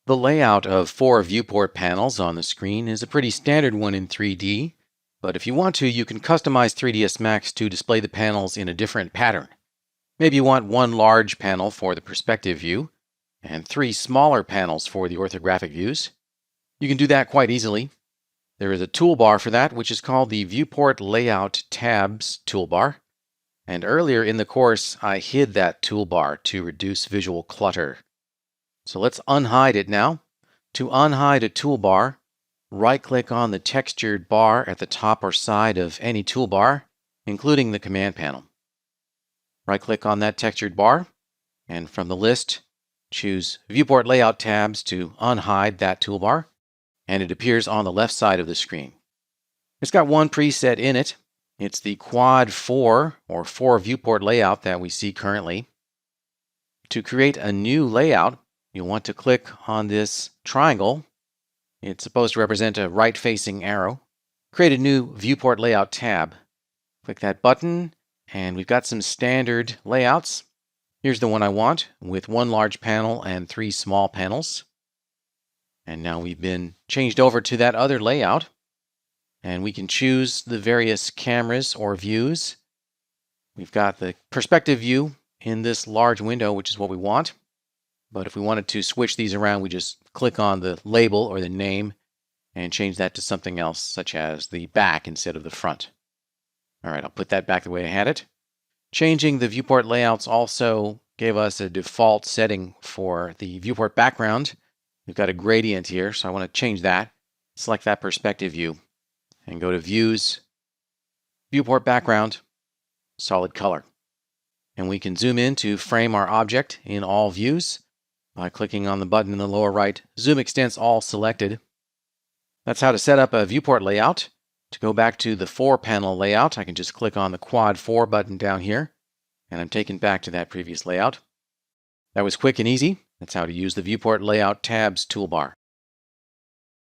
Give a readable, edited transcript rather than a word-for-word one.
The layout of 4 viewport panels on the screen is a pretty standard one in 3D, but if you want to, you can customize 3ds Max to display the panels in a different pattern. Maybe you want one large panel for the perspective view, and 3 smaller panels for the orthographic views. You can do that quite easily. There is a toolbar for that, which is called the Viewport Layout Tabs toolbar. And earlier in the course, I hid that toolbar to reduce visual clutter. So let's unhide it now. To unhide a toolbar, right-click on the textured bar at the top or side of any toolbar, including the command panel. Right-click on that textured bar, and from the list, choose Viewport Layout Tabs to unhide that toolbar, and it appears on the left side of the screen. It's got one preset in it. It's the Quad 4 or 4 viewport layout that we see currently. To create a new layout, you'll want to click on this triangle. It's supposed to represent a right-facing arrow. Create a new Viewport Layout tab. Click that button, and we've got some standard layouts. Here's the one I want, with 1 large panel and 3 small panels. And now we've been changed over to that other layout. And we can choose the various cameras or views. We've got the perspective view in this large window, which is what we want. But if we wanted to switch these around, we just click on the label or the name and change that to something else, such as the back instead of the front. All right, I'll put that back the way I had it. Changing the viewport layouts also gave us a default setting for the viewport background. We've got a gradient here, so I want to change that. Select that perspective view and go to Views, Viewport Background, Solid Color. And we can zoom in to frame our object in all views by clicking on the button in the lower right, Zoom Extents All selected. That's how to set up a viewport layout. To go back to the 4-panel layout, I can just click on the Quad 4 button down here, and I'm taken back to that previous layout. That was quick and easy. That's how to use the Viewport Layout Tabs toolbar.